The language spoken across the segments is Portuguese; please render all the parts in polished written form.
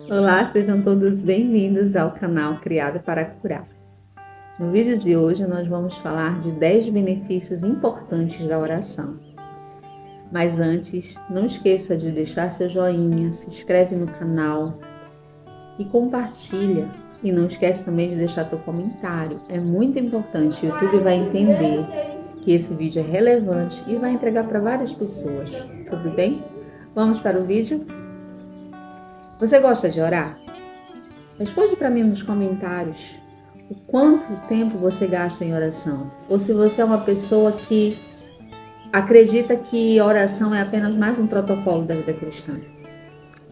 Olá, sejam todos bem-vindos ao canal Criado para Curar. No vídeo de hoje nós vamos falar de 10 benefícios importantes da oração. Mas antes, não esqueça de deixar seu joinha, se inscreve no canal e compartilha. E não esquece também de deixar teu comentário. É muito importante, o YouTube vai entender que esse vídeo é relevante e vai entregar para várias pessoas. Tudo bem? Vamos para o vídeo? Você gosta de orar? Responde para mim nos comentários o quanto tempo você gasta em oração. Ou se você é uma pessoa que acredita que oração é apenas mais um protocolo da vida cristã.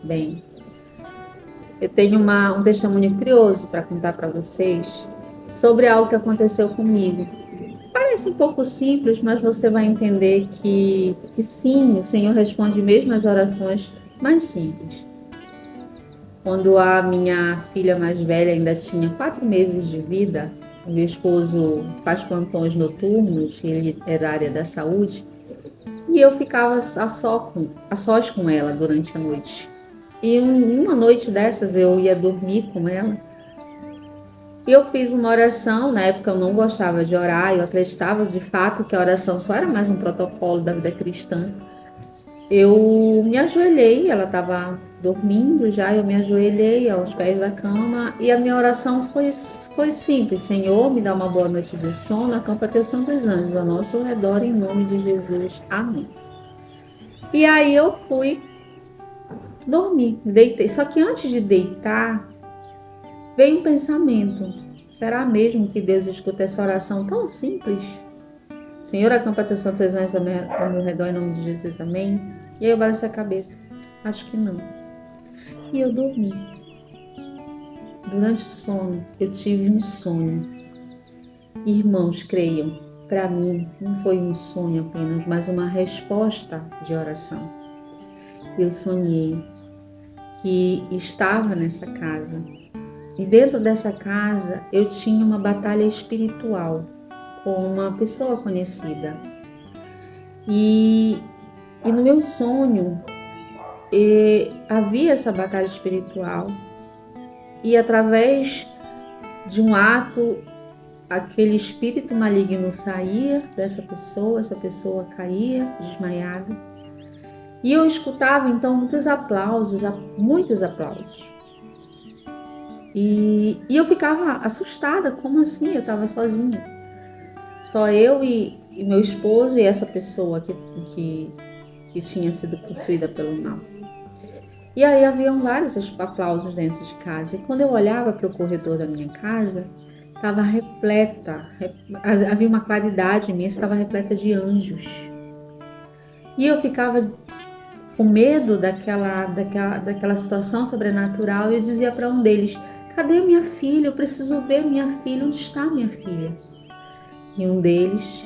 Bem, eu tenho um testemunho curioso para contar para vocês sobre algo que aconteceu comigo. Parece um pouco simples, mas você vai entender que sim, o Senhor responde mesmo as orações mais simples. Quando a minha filha mais velha ainda tinha 4 meses de vida, o meu esposo faz plantões noturnos, ele é da área da saúde, e eu ficava a sós com ela durante a noite. E uma noite dessas eu ia dormir com ela, e eu fiz uma oração. Na época eu não gostava de orar, eu acreditava de fato que a oração só era mais um protocolo da vida cristã. Eu me ajoelhei, ela estava dormindo já, eu me ajoelhei aos pés da cama e a minha oração foi simples: Senhor, me dá uma boa noite de sono, acampa teus santos anjos ao nosso redor, em nome de Jesus, amém. E aí eu fui dormir, deitei. Só que antes de deitar, veio um pensamento: será mesmo que Deus escuta essa oração tão simples? Senhor, acampa teus santos anjos ao meu redor, em nome de Jesus, amém. E aí eu balancei a cabeça: acho que não. E eu dormi. Durante o sono, eu tive um sonho. Irmãos, creiam, para mim não foi um sonho apenas, mas uma resposta de oração. Eu sonhei que estava nessa casa e dentro dessa casa eu tinha uma batalha espiritual com uma pessoa conhecida. E no meu sonho havia essa batalha espiritual e através de um ato aquele espírito maligno saía dessa pessoa, essa pessoa caía desmaiada. E eu escutava então muitos aplausos. E eu ficava assustada, como assim? Eu estava sozinha. Só eu e meu esposo e essa pessoa que tinha sido possuída pelo mal. E aí haviam vários aplausos dentro de casa. E quando eu olhava para o corredor da minha casa, estava repleta, havia uma claridade imensa, estava repleta de anjos. E eu ficava com medo daquela situação sobrenatural e eu dizia para um deles: cadê minha filha? Eu preciso ver minha filha, onde está minha filha? E um deles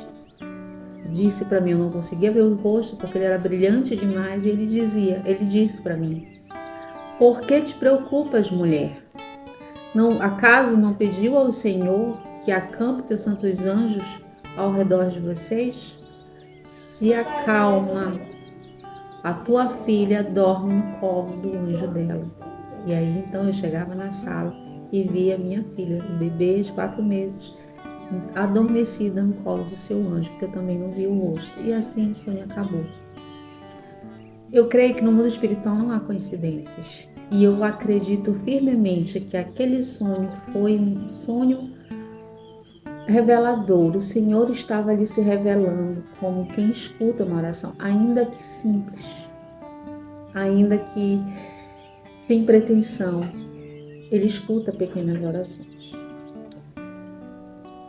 disse para mim, eu não conseguia ver o rosto porque ele era brilhante demais, e ele disse para mim: por que te preocupas, mulher? Acaso não pediu ao Senhor que acampe teus santos anjos ao redor de vocês? Se acalma, a tua filha dorme no colo do anjo dela. E aí então eu chegava na sala e via minha filha, um bebê de 4 meses, adormecida no colo do seu anjo, porque eu também não vi o rosto. E assim o sonho acabou. Eu creio que no mundo espiritual não há coincidências. E eu acredito firmemente que aquele sonho foi um sonho revelador. O Senhor estava ali se revelando como quem escuta uma oração, ainda que simples, ainda que sem pretensão. Ele escuta pequenas orações.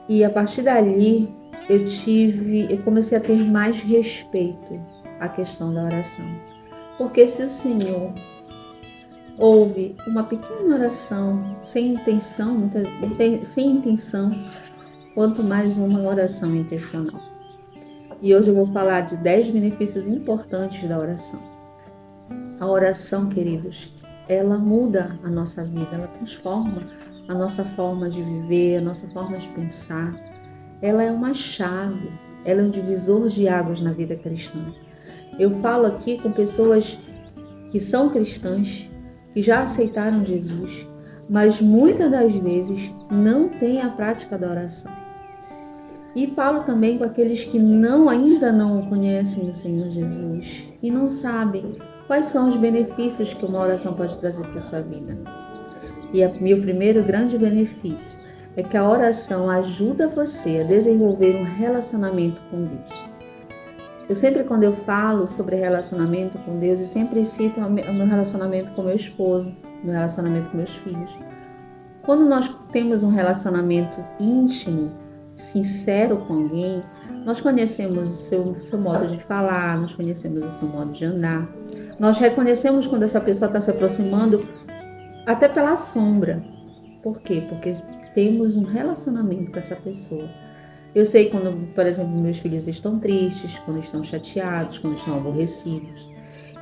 E a partir dali, eu comecei a ter mais respeito à questão da oração. Porque se o Senhor ouve uma pequena oração sem intenção, quanto mais uma oração intencional. E hoje eu vou falar de 10 benefícios importantes da oração. A oração, queridos, ela muda a nossa vida, ela transforma a nossa forma de viver, a nossa forma de pensar. Ela é uma chave, ela é um divisor de águas na vida cristã. Eu falo aqui com pessoas que são cristãs que já aceitaram Jesus, mas muitas das vezes não têm a prática da oração. E falo também com aqueles que ainda não conhecem o Senhor Jesus e não sabem quais são os benefícios que uma oração pode trazer para a sua vida. E meu primeiro grande benefício é que a oração ajuda você a desenvolver um relacionamento com Deus. Eu sempre, quando eu falo sobre relacionamento com Deus, eu sempre cito o meu relacionamento com meu esposo, meu relacionamento com meus filhos. Quando nós temos um relacionamento íntimo, sincero com alguém, nós conhecemos o seu modo de falar, nós conhecemos o seu modo de andar, nós reconhecemos quando essa pessoa está se aproximando até pela sombra. Por quê? Porque temos um relacionamento com essa pessoa. Eu sei quando, por exemplo, meus filhos estão tristes, quando estão chateados, quando estão aborrecidos.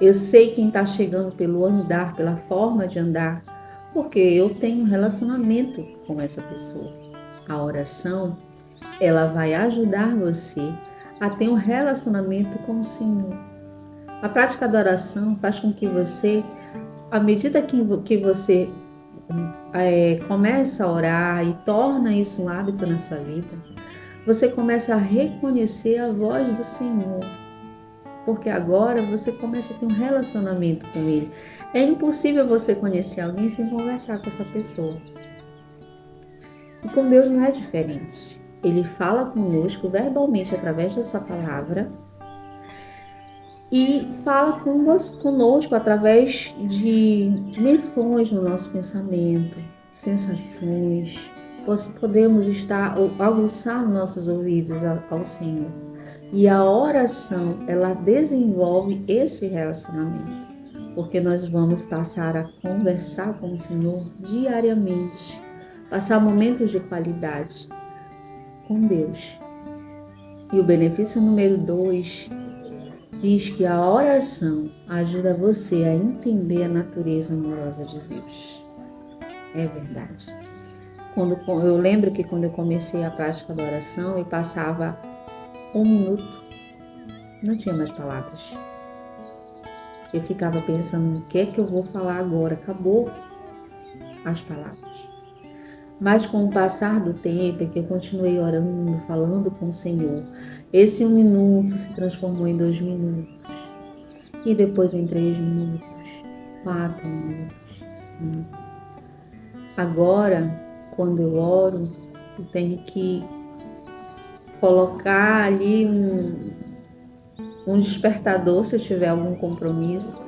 Eu sei quem está chegando pelo andar, pela forma de andar, porque eu tenho um relacionamento com essa pessoa. A oração, ela vai ajudar você a ter um relacionamento com o Senhor. A prática da oração faz com que você, à medida que você começa a orar e torna isso um hábito na sua vida, você começa a reconhecer a voz do Senhor, porque agora você começa a ter um relacionamento com Ele. É impossível você conhecer alguém sem conversar com essa pessoa. E com Deus não é diferente. Ele fala conosco verbalmente através da sua palavra e fala conosco através de menções no nosso pensamento, sensações. Podemos aguçar nossos ouvidos ao Senhor. E a oração, ela desenvolve esse relacionamento, porque nós vamos passar a conversar com o Senhor diariamente, passar momentos de qualidade com Deus. E o benefício número 2 diz que a oração ajuda você a entender a natureza amorosa de Deus. É verdade. Eu lembro que quando eu comecei a prática da oração, eu passava 1 minuto, não tinha mais palavras. Eu ficava pensando, o que é que eu vou falar agora? Acabou as palavras. Mas com o passar do tempo, é que eu continuei orando, falando com o Senhor, esse 1 minuto se transformou em 2 minutos. E depois em 3 minutos, 4 minutos, 5. Agora, quando eu oro, eu tenho que colocar ali um despertador se eu tiver algum compromisso,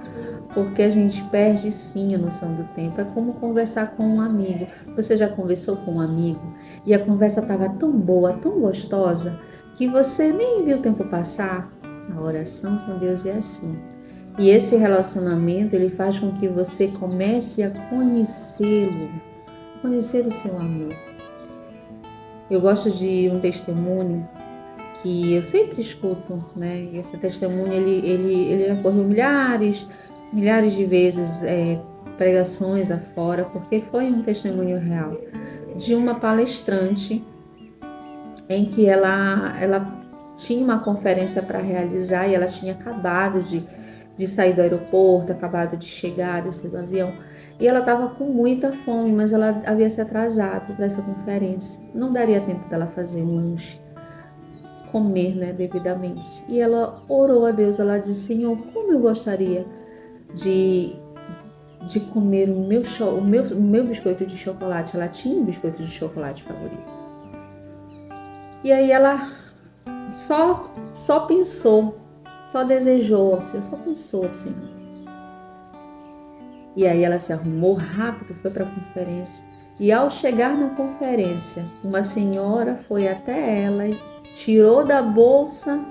porque a gente perde sim a noção do tempo. É como conversar com um amigo. Você já conversou com um amigo e a conversa estava tão boa, tão gostosa, que você nem viu o tempo passar? A oração com Deus é assim. E esse relacionamento, ele faz com que você comece a conhecê-lo, conhecer o seu amor. Eu gosto de um testemunho que eu sempre escuto, né? Esse testemunho, ele ocorreu milhares de vezes, pregações afora, porque foi um testemunho real de uma palestrante em que ela tinha uma conferência para realizar e ela tinha acabado de sair do aeroporto, acabado de chegar, descer do avião. E ela estava com muita fome, mas ela havia se atrasado para essa conferência. Não daria tempo dela fazer um lanche, comer, né, devidamente. E ela orou a Deus, ela disse, Senhor, como eu gostaria de comer o meu biscoito de chocolate. Ela tinha um biscoito de chocolate favorito. E aí ela só pensou, só desejou ao Senhor, só pensou ao Senhor. E aí ela se arrumou rápido, foi para a conferência. E ao chegar na conferência, uma senhora foi até ela e tirou da bolsa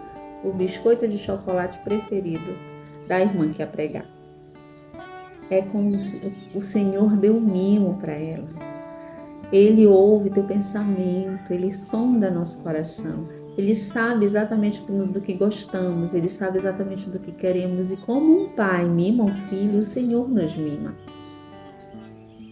o biscoito de chocolate preferido da irmã que ia pregar. É como o Senhor deu um mimo para ela. Ele ouve teu pensamento, Ele sonda nosso coração. Ele sabe exatamente do que gostamos, Ele sabe exatamente do que queremos. E como um pai mima um filho, o Senhor nos mima.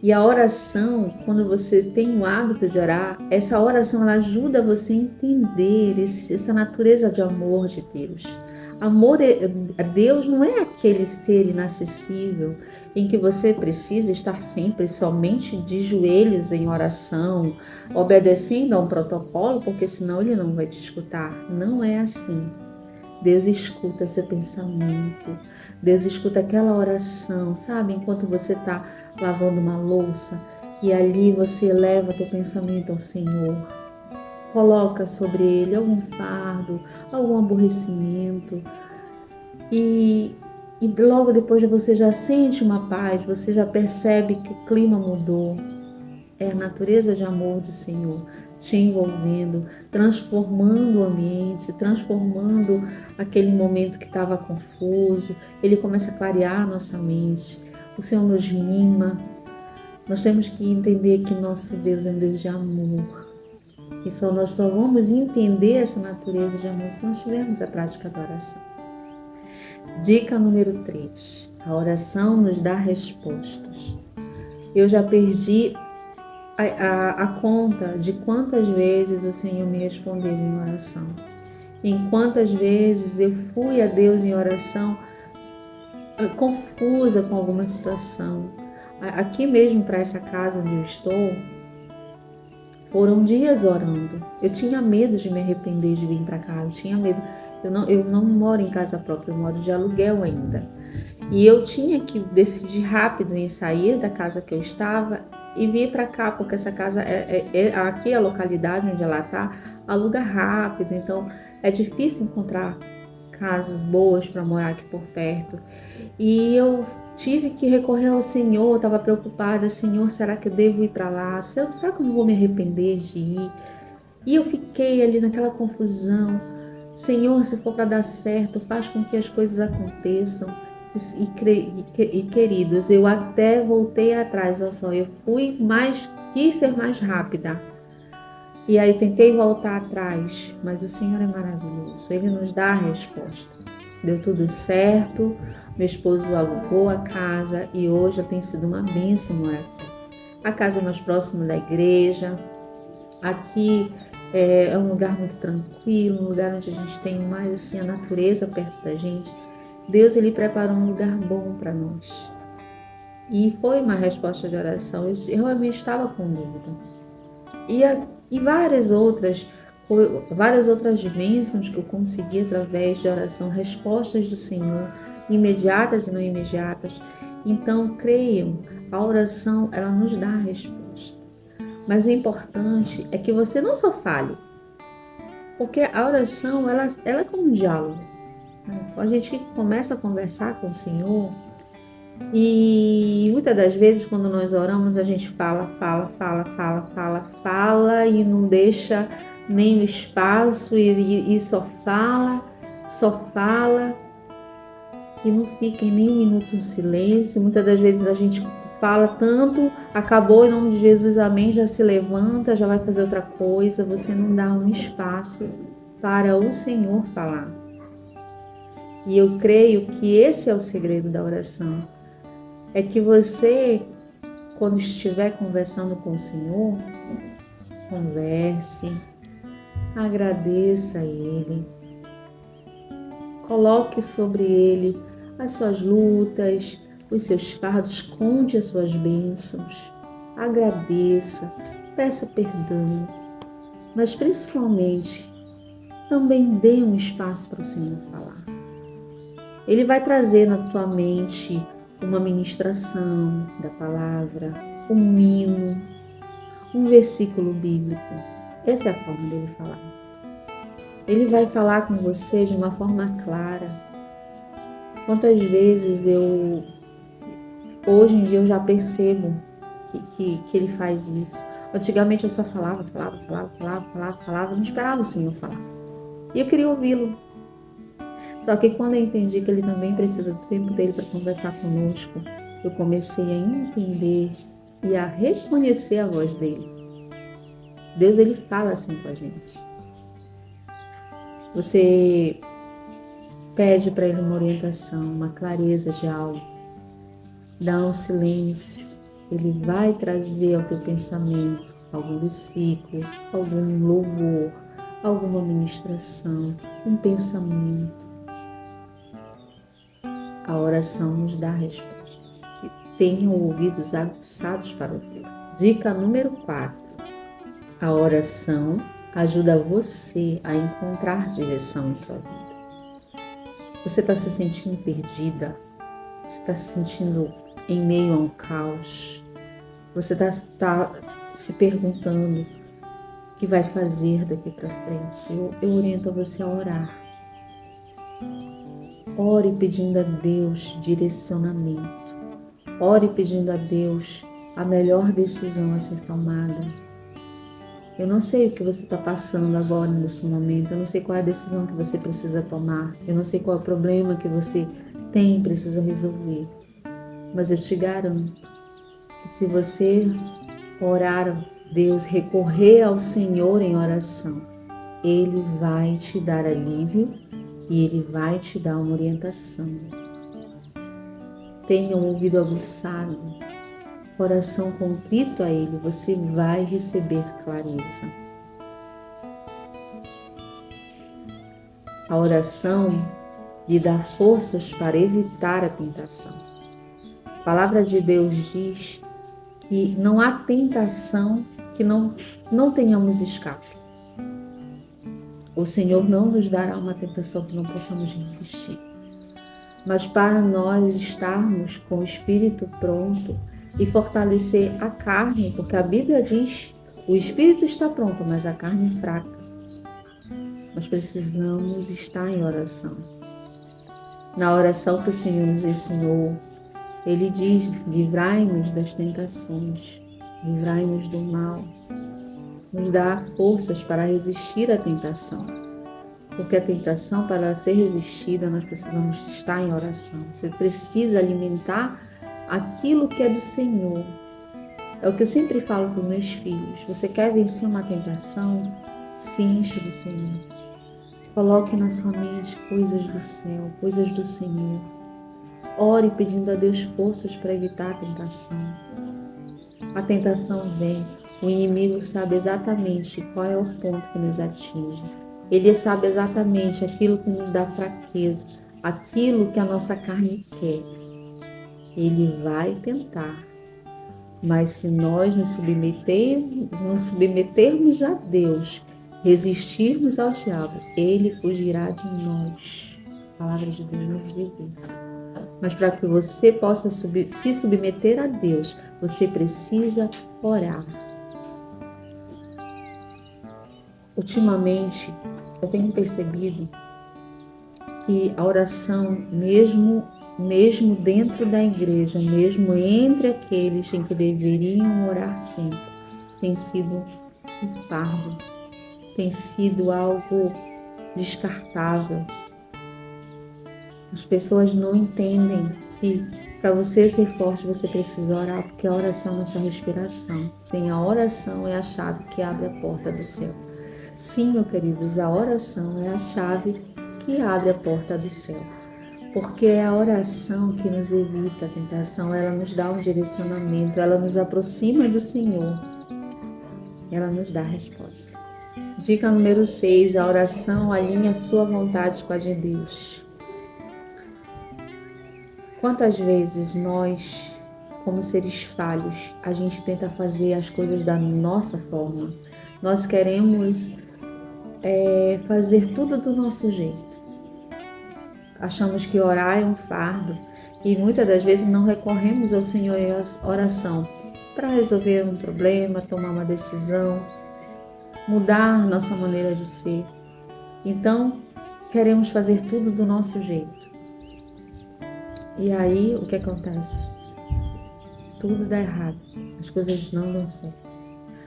E a oração, quando você tem o hábito de orar, essa oração ela ajuda você a entender essa natureza de amor de Deus. A Deus não é aquele ser inacessível em que você precisa estar sempre somente de joelhos em oração, obedecendo a um protocolo, porque senão ele não vai te escutar. Não é assim. Deus escuta seu pensamento, Deus escuta aquela oração, sabe? Enquanto você está lavando uma louça e ali você eleva teu pensamento ao Senhor, coloca sobre ele algum fardo, algum aborrecimento e logo depois você já sente uma paz, você já percebe que o clima mudou. É a natureza de amor do Senhor te envolvendo, transformando o ambiente, transformando aquele momento que estava confuso. Ele começa a clarear a nossa mente. O Senhor nos mima. Nós temos que entender que nosso Deus é um Deus de amor. E nós só vamos entender essa natureza de amor se nós tivermos a prática da oração. Dica número 3. A oração nos dá respostas. Eu já perdi a conta de quantas vezes o Senhor me respondeu em oração. Em quantas vezes eu fui a Deus em oração confusa com alguma situação. Aqui mesmo para essa casa onde eu estou, foram dias orando. Eu tinha medo de me arrepender de vir para cá. Eu tinha medo. Eu não moro em casa própria, eu moro de aluguel ainda. E eu tinha que decidir rápido em sair da casa que eu estava e vir para cá, porque essa casa aqui a localidade onde ela está, aluga rápido, então é difícil encontrar casas boas para morar aqui por perto. E eu tive que recorrer ao Senhor, estava preocupada, Senhor, será que eu devo ir para lá? Será que eu não vou me arrepender de ir? E eu fiquei ali naquela confusão. Senhor, se for para dar certo, faz com que as coisas aconteçam. E queridos, eu até voltei atrás, olha só, quis ser mais rápida. E aí tentei voltar atrás, mas o Senhor é maravilhoso, Ele nos dá a resposta. Deu tudo certo, meu esposo alugou a casa e hoje tem sido uma bênção morar aqui. A casa é mais próxima da igreja, aqui é um lugar muito tranquilo, um lugar onde a gente tem mais assim a natureza perto da gente. Deus, Ele preparou um lugar bom para nós. E foi uma resposta de oração. Eu realmente estava com dúvida. E várias outras bênçãos que eu consegui através de oração, respostas do Senhor, imediatas e não imediatas. Então, creiam, a oração, ela nos dá a resposta. Mas o importante é que você não só fale, porque a oração, ela é como um diálogo. A gente começa a conversar com o Senhor e muitas das vezes quando nós oramos a gente fala e não deixa nem o espaço e só fala e não fica em nem um minuto em silêncio. Muitas das vezes a gente fala tanto, acabou em nome de Jesus, amém, já se levanta, já vai fazer outra coisa, você não dá um espaço para o Senhor falar. E eu creio que esse é o segredo da oração. É que você, quando estiver conversando com o Senhor, converse, agradeça a Ele, coloque sobre Ele as suas lutas, os seus fardos, conte as suas bênçãos, agradeça, peça perdão, mas principalmente também dê um espaço para o Senhor falar. Ele vai trazer na tua mente uma ministração da palavra, um hino, um versículo bíblico. Essa é a forma dele falar. Ele vai falar com você de uma forma clara. Quantas vezes hoje em dia eu já percebo que ele faz isso. Antigamente eu só falava, não esperava o Senhor falar. E eu queria ouvi-lo. Só que quando eu entendi que Ele também precisa do tempo dele para conversar conosco, eu comecei a entender e a reconhecer a voz dele. Deus, Ele fala assim com a gente. Você pede para Ele uma orientação, uma clareza de algo, dá um silêncio, Ele vai trazer ao teu pensamento algum versículo, algum louvor, alguma ministração, um pensamento. A oração nos dá resposta. Tenham ouvidos aguçados para ouvir. Dica número 4. A oração ajuda você a encontrar direção em sua vida. Você está se sentindo perdida? Você está se sentindo em meio a um caos? Você está se perguntando o que vai fazer daqui para frente? Eu oriento você a orar. Ore pedindo a Deus direcionamento. Ore pedindo a Deus a melhor decisão a ser tomada. Eu não sei o que você está passando agora nesse momento. Eu não sei qual é a decisão que você precisa tomar. Eu não sei qual é o problema que você tem e precisa resolver. Mas eu te garanto que se você orar a Deus, recorrer ao Senhor em oração, Ele vai te dar alívio e Ele vai te dar uma orientação. Tenha um ouvido aguçado, coração contrito a Ele, você vai receber clareza. A oração lhe dá forças para evitar a tentação. A palavra de Deus diz que não há tentação que não tenhamos escape. O Senhor não nos dará uma tentação que não possamos resistir. Mas para nós estarmos com o espírito pronto e fortalecer a carne, porque a Bíblia diz, o espírito está pronto, mas a carne é fraca. Nós precisamos estar em oração. Na oração que o Senhor nos ensinou, Ele diz, livrai-nos das tentações, livrai-nos do mal. Nos dá forças para resistir à tentação. Porque a tentação, para ela ser resistida, nós precisamos estar em oração. Você precisa alimentar aquilo que é do Senhor. É o que eu sempre falo para os meus filhos. Você quer vencer uma tentação? Se enche do Senhor. Coloque na sua mente coisas do céu, coisas do Senhor. Ore pedindo a Deus forças para evitar a tentação. A tentação vem. O inimigo sabe exatamente qual é o ponto que nos atinge. Ele sabe exatamente aquilo que nos dá fraqueza, aquilo que a nossa carne quer. Ele vai tentar, mas se nós nos submetermos a Deus, resistirmos ao diabo, ele fugirá de nós. A palavra de Deus nos diz isso. Mas para que você possa se submeter a Deus, você precisa orar. Ultimamente, eu tenho percebido que a oração, mesmo dentro da igreja, mesmo entre aqueles em que deveriam orar sempre, tem sido um fardo, tem sido algo descartável. As pessoas não entendem que para você ser forte, você precisa orar, porque a oração é nossa respiração. Sem a oração é a chave que abre a porta do céu. Sim, meus queridos, a oração é a chave que abre a porta do céu. Porque é a oração que nos evita a tentação, ela nos dá um direcionamento, ela nos aproxima do Senhor, ela nos dá a resposta. Dica número 6, a oração alinha a sua vontade com a de Deus. Quantas vezes nós, como seres falhos, a gente tenta fazer as coisas da nossa forma? Nós queremos fazer tudo do nosso jeito. Achamos que orar é um fardo e muitas das vezes não recorremos ao Senhor em oração para resolver um problema, tomar uma decisão, mudar nossa maneira de ser. Então, queremos fazer tudo do nosso jeito. E aí, o que acontece? Tudo dá errado, as coisas não dão certo.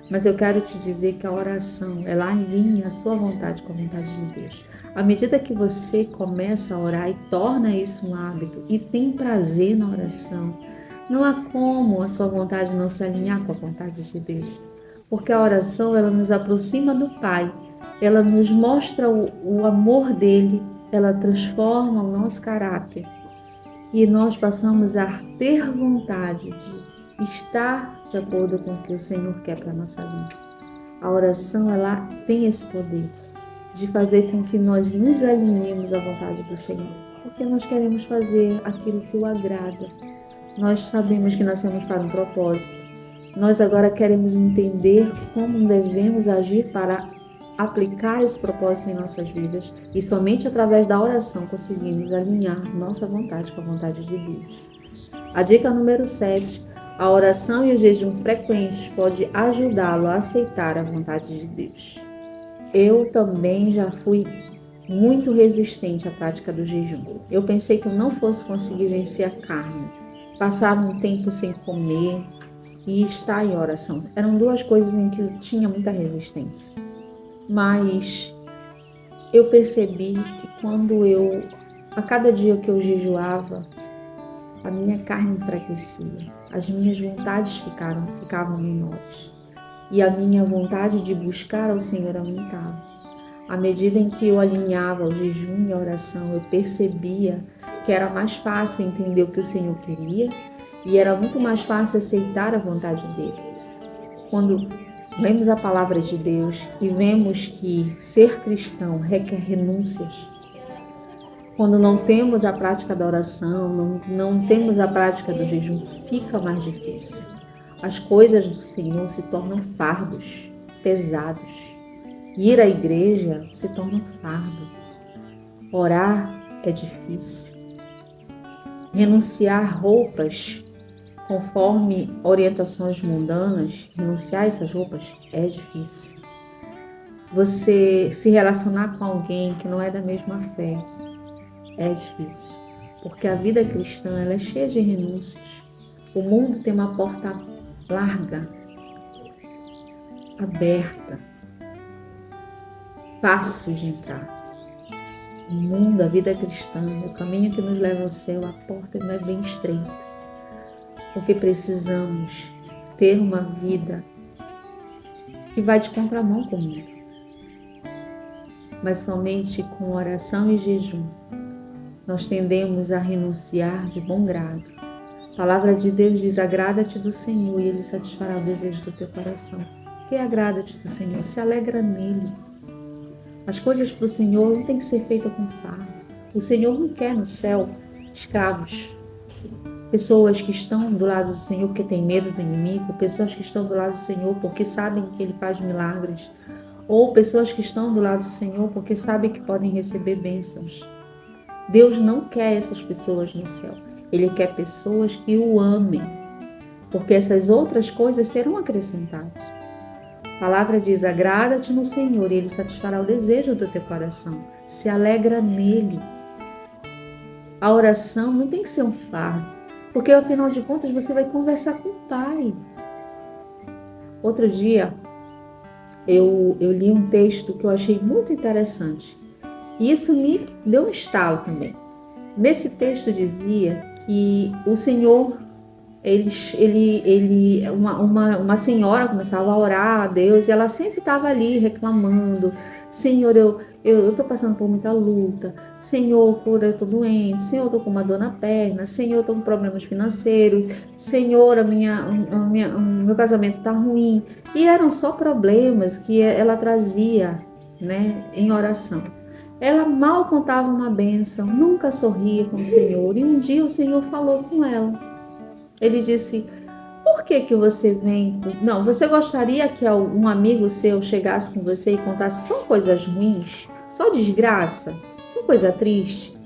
Mas eu quero te dizer que a oração, ela alinha a sua vontade com a vontade de Deus. À medida que você começa a orar e torna isso um hábito e tem prazer na oração, não há como a sua vontade não se alinhar com a vontade de Deus. Porque a oração, ela nos aproxima do Pai, ela nos mostra o amor dele, ela transforma o nosso caráter. E nós passamos a ter vontade de estar de acordo com o que o Senhor quer para a nossa vida. A oração, ela tem esse poder de fazer com que nós nos alinhemos à vontade do Senhor. porque nós queremos fazer aquilo que o agrada. Nós sabemos que nascemos para um propósito. Nós agora queremos entender como devemos agir para aplicar esse propósito em nossas vidas, e somente através da oração conseguimos alinhar nossa vontade com a vontade de Deus. A dica número 7: a oração e o jejum frequentes pode ajudá-lo a aceitar a vontade de Deus. Eu também já fui muito resistente à prática do jejum. Eu pensei que eu não fosse conseguir vencer a carne, passar um tempo sem comer e estar em oração. Eram duas coisas em que eu tinha muita resistência. Mas eu percebi que a cada dia que eu jejuava, a minha carne enfraquecia, as minhas vontades ficavam menores e a minha vontade de buscar ao Senhor aumentava. À medida em que eu alinhava o jejum e a oração, eu percebia que era mais fácil entender o que o Senhor queria e era muito mais fácil aceitar a vontade dele. Quando lemos a palavra de Deus e vemos que ser cristão requer renúncias, quando não temos a prática da oração, não temos a prática do jejum, fica mais difícil. As coisas do Senhor se tornam fardos, pesados. Ir à igreja se torna um fardo. Orar é difícil. Renunciar roupas conforme orientações mundanas, renunciar a essas roupas é difícil. Você se relacionar com alguém que não é da mesma fé é difícil, porque a vida cristã ela é cheia de renúncias. O mundo tem uma porta larga, aberta, fácil de entrar. O mundo, a vida cristã, o caminho que nos leva ao céu, a porta não é bem estreita, porque precisamos ter uma vida que vai de contramão com o mundo. Mas somente com oração e jejum nós tendemos a renunciar de bom grado. A palavra de Deus diz: agrada-te do Senhor e Ele satisfará o desejo do teu coração. Que agrada-te do Senhor? Se alegra nele. As coisas para o Senhor não tem que ser feitas com fardo. O Senhor não quer no céu escravos. Pessoas que estão do lado do Senhor porque têm medo do inimigo, pessoas que estão do lado do Senhor porque sabem que Ele faz milagres, ou pessoas que estão do lado do Senhor porque sabem que podem receber bênçãos. Deus não quer essas pessoas no céu. Ele quer pessoas que o amem, porque essas outras coisas serão acrescentadas. A palavra diz: agrada-te no Senhor e Ele satisfará o desejo do teu coração. Se alegra nele. A oração não tem que ser um fardo, porque afinal de contas você vai conversar com o Pai. Outro dia eu li um texto que eu achei muito interessante e isso me deu um estalo também. Nesse texto dizia que o Senhor, uma senhora começava a orar a Deus e ela sempre estava ali reclamando: Senhor, eu estou passando por muita luta. Senhor, eu estou doente. Senhor, eu estou com uma dor na perna. Senhor, eu estou com problemas financeiros. Senhor, o meu casamento está ruim. E eram só problemas que ela trazia, né, em oração. Ela mal contava uma bênção, nunca sorria com o Senhor. E um dia o Senhor falou com ela. Ele disse: por que você vem? Não, você gostaria que um amigo seu chegasse com você e contasse só coisas ruins? Só desgraça? Só coisa triste?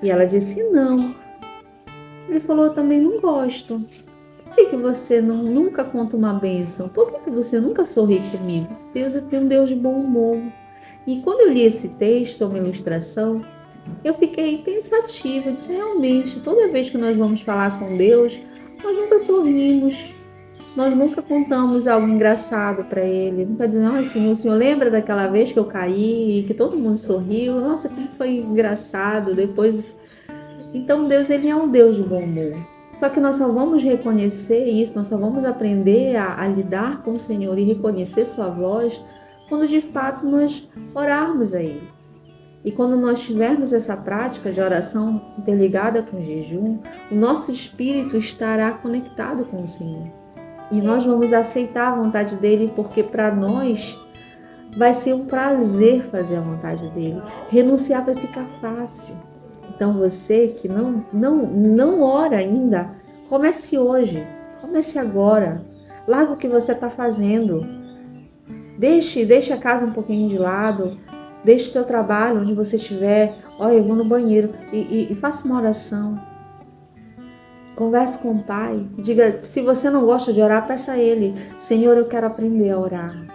E ela disse: não. Ele falou: eu também não gosto. Por que você nunca conta uma bênção? Por que você nunca sorri comigo? Deus é um Deus de bom humor. E quando eu li esse texto, uma ilustração, eu fiquei pensativa. Disse: realmente, toda vez que nós vamos falar com Deus, nós nunca sorrimos, nós nunca contamos algo engraçado para Ele, nunca dizemos: Senhor, o Senhor lembra daquela vez que eu caí e que todo mundo sorriu? Nossa, como foi engraçado depois. Então Deus, Ele é um Deus de bom humor. Só que nós só vamos reconhecer isso, nós só vamos aprender a lidar com o Senhor e reconhecer sua voz quando de fato nós orarmos a Ele. E quando nós tivermos essa prática de oração interligada com o jejum, o nosso espírito estará conectado com o Senhor. E nós vamos aceitar a vontade dEle, porque para nós Vai ser um prazer fazer a vontade dele. Renunciar vai ficar fácil. Então você que não ora ainda, comece hoje. Comece agora. Larga o que você está fazendo. Deixe a casa um pouquinho de lado. Deixe o teu trabalho onde você estiver. Olha, eu vou no banheiro e faça uma oração. Converse com o Pai. Diga, se você não gosta de orar, peça a Ele. Senhor, eu quero aprender a orar.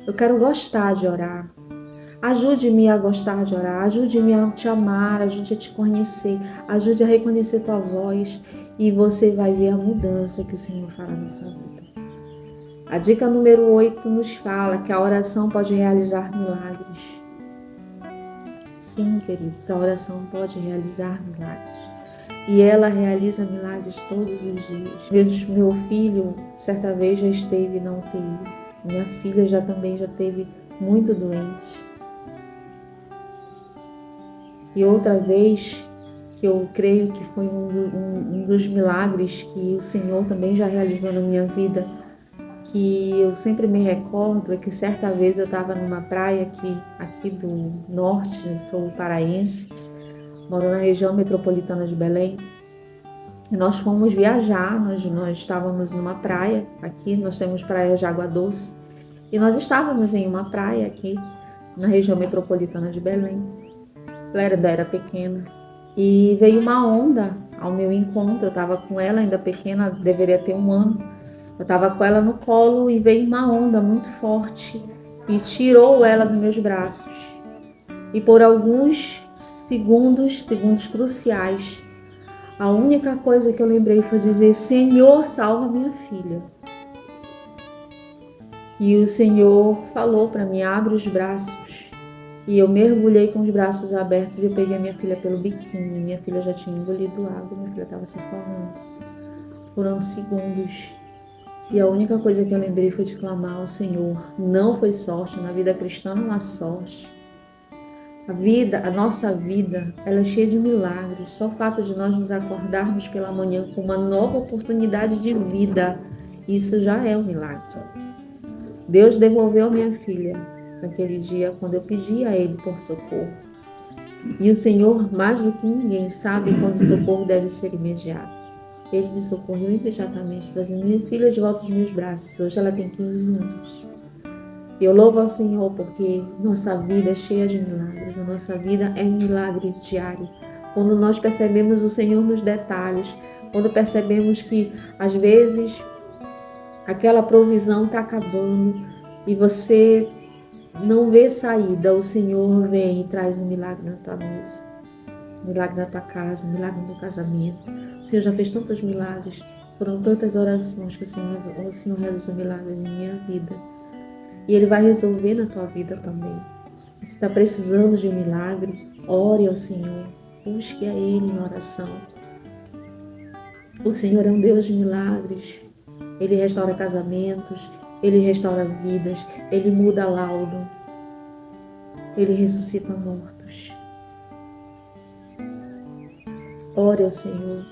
Eu quero gostar de orar. Ajude-me a gostar de orar. Ajude-me a te amar. Ajude a te conhecer. Ajude a reconhecer tua voz. E você vai ver a mudança que o Senhor fará na sua vida. A dica número 8 nos fala que a oração pode realizar milagres. Sim, queridos, a oração pode realizar milagres. E ela realiza milagres todos os dias. Meu filho, certa vez, já esteve na UTI. Minha filha também já esteve muito doente. E outra vez, que eu creio que foi um dos milagres que o Senhor também já realizou na minha vida, que eu sempre me recordo, é que certa vez eu estava numa praia aqui do norte, eu sou paraense, moro na região metropolitana de Belém. E nós fomos viajar, nós estávamos numa praia, aqui nós temos praia de água doce, e nós estávamos em uma praia aqui, na região metropolitana de Belém. Eu era pequena, e veio uma onda ao meu encontro, eu estava com ela ainda pequena, deveria ter 1 ano, eu estava com ela no colo e veio uma onda muito forte e tirou ela dos meus braços. E por alguns segundos cruciais, a única coisa que eu lembrei foi dizer: Senhor, salva minha filha. E o Senhor falou para mim: abre os braços. E eu mergulhei com os braços abertos e eu peguei a minha filha pelo biquíni. Minha filha já tinha engolido água, minha filha estava se afogando. Foram segundos. E a única coisa que eu lembrei foi de clamar ao Senhor. Não foi sorte, na vida cristã não há sorte. A nossa vida, ela é cheia de milagres. Só o fato de nós nos acordarmos pela manhã com uma nova oportunidade de vida, isso já é um milagre. Deus devolveu minha filha naquele dia quando eu pedi a Ele por socorro. E o Senhor, mais do que ninguém, sabe quando o socorro deve ser imediato. Ele me socorreu imediatamente, trazendo minha filha de volta aos meus braços. Hoje ela tem 15 anos. Eu louvo ao Senhor porque nossa vida é cheia de milagres. A nossa vida é um milagre diário. Quando nós percebemos o Senhor nos detalhes, quando percebemos que às vezes aquela provisão está acabando e você não vê saída, o Senhor vem e traz um milagre na tua mesa, um milagre na tua casa, um milagre no teu casamento. O Senhor já fez tantos milagres, foram tantas orações que o Senhor realizou milagres em minha vida. E Ele vai resolver na tua vida também. Você está precisando de um milagre? Ore ao Senhor, busque a Ele na oração. O Senhor é um Deus de milagres. Ele restaura casamentos, Ele restaura vidas, Ele muda laudo, Ele ressuscita mortos. Ore ao Senhor.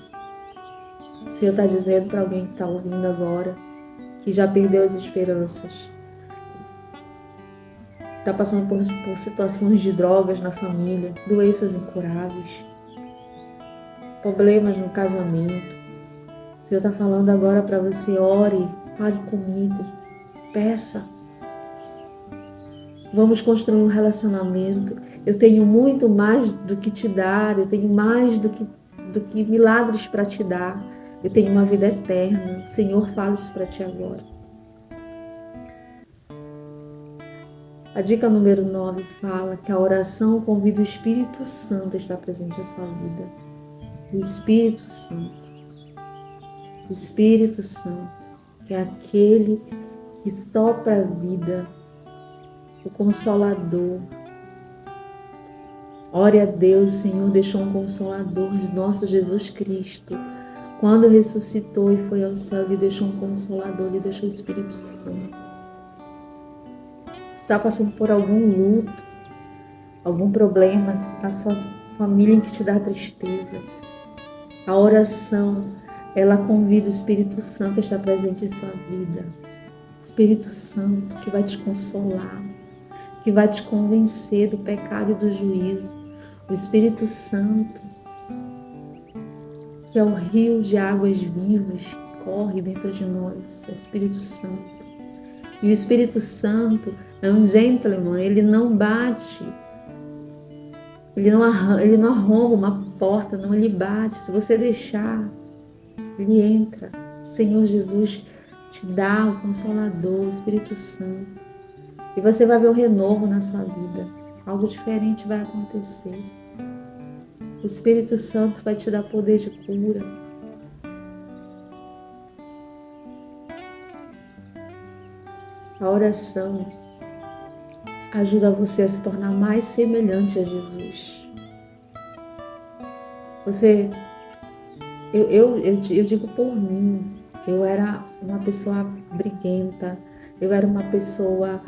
O Senhor está dizendo para alguém que está ouvindo agora, que já perdeu as esperanças, está passando por situações de drogas na família, doenças incuráveis, problemas no casamento. O Senhor está falando agora para você: ore, fale comigo, peça. Vamos construir um relacionamento. Eu tenho muito mais do que te dar, eu tenho mais do que milagres para te dar. Eu tenho uma vida eterna. O Senhor fala isso para ti agora. A dica número 9 fala que a oração convida o Espírito Santo a estar presente na sua vida. O Espírito Santo. O Espírito Santo, que é aquele que sopra a vida, o Consolador. Ore a Deus, Senhor deixou um Consolador, nosso Jesus Cristo. Quando ressuscitou e foi ao céu, Ele deixou um Consolador, Ele deixou o Espírito Santo. Está passando por algum luto, algum problema na sua família que te dá tristeza. A oração, ela convida o Espírito Santo a estar presente em sua vida. Espírito Santo que vai te consolar, que vai te convencer do pecado e do juízo. O Espírito Santo, que é o rio de águas vivas que corre dentro de nós, é o Espírito Santo. E o Espírito Santo é um gentleman, ele não bate, ele não arromba uma porta, não, ele bate. Se você deixar, ele entra. O Senhor Jesus te dá o Consolador, o Espírito Santo. E você vai ver o renovo na sua vida. Algo diferente vai acontecer. O Espírito Santo vai te dar poder de cura. A oração ajuda você a se tornar mais semelhante a Jesus. Eu digo por mim, eu era uma pessoa briguenta, eu era uma pessoa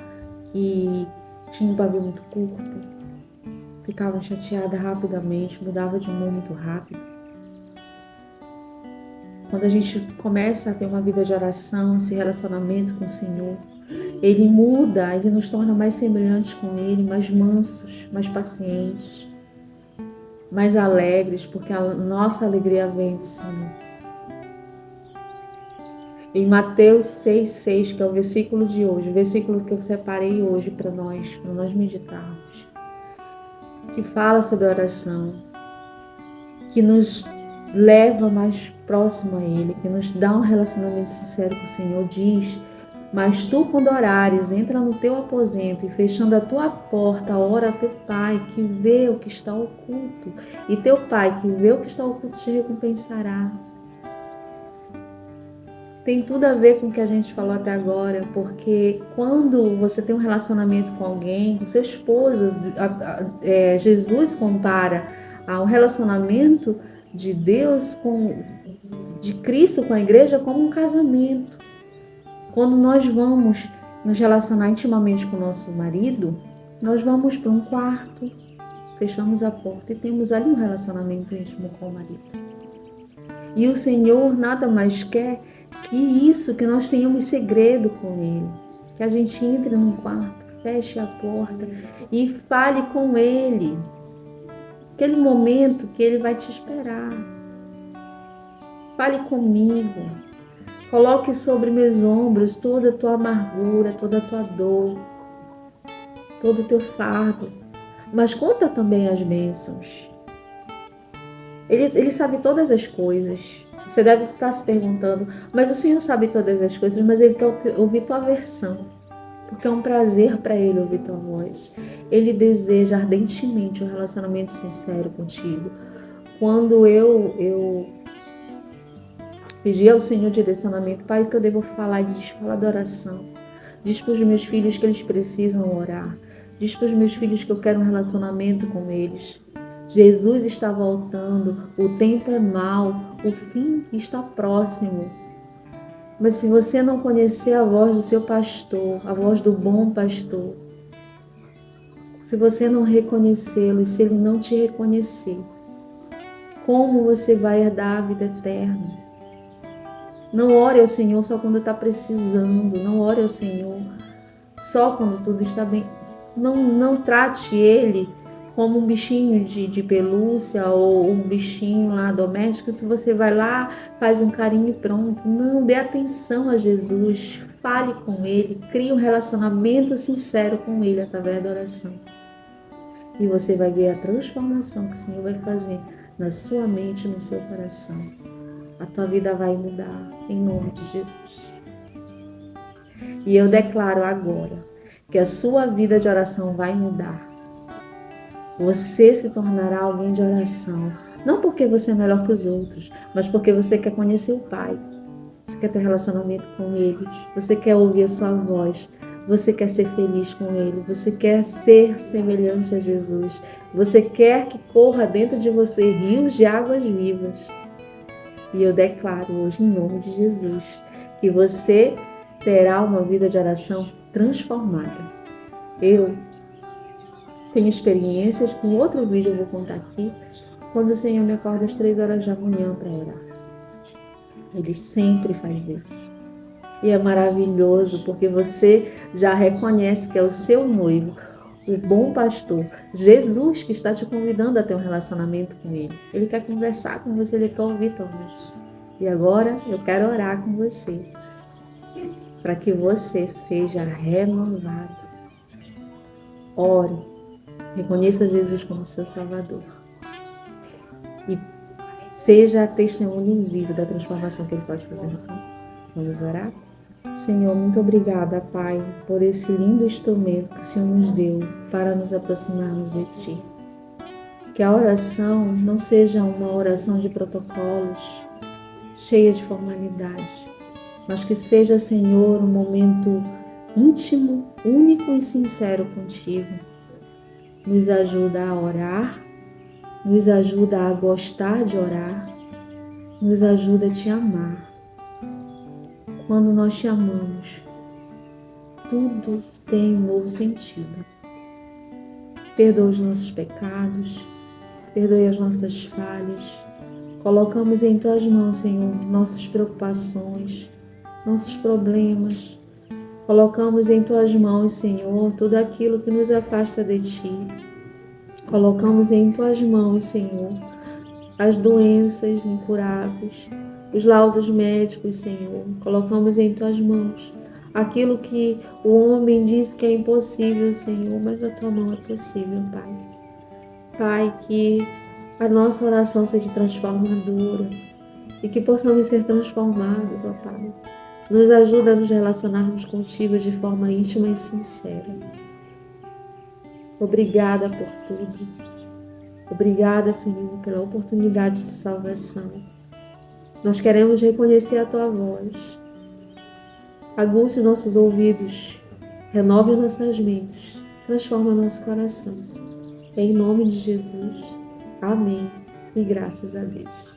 que tinha um pavio muito curto, ficava chateada rapidamente, mudava de humor muito rápido. Quando a gente começa a ter uma vida de oração, esse relacionamento com o Senhor, Ele muda, Ele nos torna mais semelhantes com Ele, mais mansos, mais pacientes, mais alegres, porque a nossa alegria vem do Senhor. Em Mateus 6,6, que é o versículo de hoje, o versículo que eu separei hoje para nós meditarmos, que fala sobre a oração, que nos leva mais próximo a Ele, que nos dá um relacionamento sincero com o Senhor, diz: mas tu, quando orares, entra no teu aposento e fechando a tua porta, ora a teu Pai que vê o que está oculto, e teu Pai que vê o que está oculto te recompensará. Tem tudo a ver com o que a gente falou até agora, porque quando você tem um relacionamento com alguém, com seu esposo, Jesus compara ao relacionamento de Deus, de Cristo com a igreja, como um casamento. Quando nós vamos nos relacionar intimamente com o nosso marido, nós vamos para um quarto, fechamos a porta e temos ali um relacionamento íntimo com o marido. E o Senhor nada mais quer que isso, que nós tenhamos segredo com Ele, que a gente entre num quarto, feche a porta e fale com Ele. Aquele momento que Ele vai te esperar. Fale comigo. Coloque sobre meus ombros toda a tua amargura, toda a tua dor, todo o teu fardo. Mas conta também as bênçãos. Ele sabe todas as coisas. Você deve estar se perguntando, mas o Senhor sabe todas as coisas, mas Ele quer ouvir tua versão, porque é um prazer para Ele ouvir tua voz. Ele deseja ardentemente um relacionamento sincero contigo. Quando eu pedi ao Senhor direcionamento, Pai, o que eu devo falar? Ele diz: fala da oração. Diz para os meus filhos que eles precisam orar. Diz para os meus filhos que eu quero um relacionamento com eles. Jesus está voltando, o tempo é mau, o fim está próximo. Mas se você não conhecer a voz do seu pastor, a voz do bom pastor, se você não reconhecê-lo e se ele não te reconhecer, como você vai herdar a vida eterna? Não ore ao Senhor só quando está precisando, não ore ao Senhor só quando tudo está bem. Não trate Ele como um bichinho de pelúcia ou um bichinho lá doméstico. Se você vai lá, faz um carinho e pronto. Não, dê atenção a Jesus, fale com Ele, crie um relacionamento sincero com Ele através da oração. E você vai ver a transformação que o Senhor vai fazer na sua mente e no seu coração. A tua vida vai mudar em nome de Jesus. E eu declaro agora que a sua vida de oração vai mudar. Você se tornará alguém de oração, não porque você é melhor que os outros, mas porque você quer conhecer o Pai, você quer ter relacionamento com Ele, você quer ouvir a sua voz, você quer ser feliz com Ele, você quer ser semelhante a Jesus, você quer que corra dentro de você rios de águas vivas. E eu declaro hoje, em nome de Jesus, que você terá uma vida de oração transformada. Eu tenho experiências, com outro vídeo eu vou contar aqui, quando o Senhor me acorda às 3 horas da manhã para orar. Ele sempre faz isso. E é maravilhoso, porque você já reconhece que é o seu noivo, o bom pastor, Jesus, que está te convidando a ter um relacionamento com Ele. Ele quer conversar com você, Ele quer ouvir tua voz. E agora eu quero orar com você, para que você seja renovado. Ore, reconheça Jesus como seu Salvador e seja testemunho vivo da transformação que Ele pode fazer na tua vida. Vamos orar? Senhor, muito obrigada, Pai, por esse lindo instrumento que o Senhor nos deu para nos aproximarmos de Ti. Que a oração não seja uma oração de protocolos, cheia de formalidade, mas que seja, Senhor, um momento íntimo, único e sincero contigo. Nos ajuda a orar, nos ajuda a gostar de orar, nos ajuda a Te amar. Quando nós te amamos, tudo tem um novo sentido. Perdoa os nossos pecados, perdoe as nossas falhas. Colocamos em Tuas mãos, Senhor, nossas preocupações, nossos problemas. Colocamos em Tuas mãos, Senhor, tudo aquilo que nos afasta de Ti. Colocamos em Tuas mãos, Senhor, as doenças incuráveis, os laudos médicos, Senhor. Colocamos em Tuas mãos aquilo que o homem diz que é impossível, Senhor, mas na Tua mão é possível, Pai. Pai, que a nossa oração seja transformadora e que possamos ser transformados, ó Pai. Nos ajuda a nos relacionarmos contigo de forma íntima e sincera. Obrigada por tudo. Obrigada, Senhor, pela oportunidade de salvação. Nós queremos reconhecer a Tua voz. Aguce nossos ouvidos, renove nossas mentes, transforma nosso coração. Em nome de Jesus. Amém. E graças a Deus.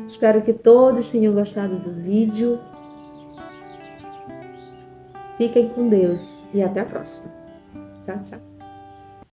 Espero que todos tenham gostado do vídeo. Fiquem com Deus e até a próxima. Tchau, tchau.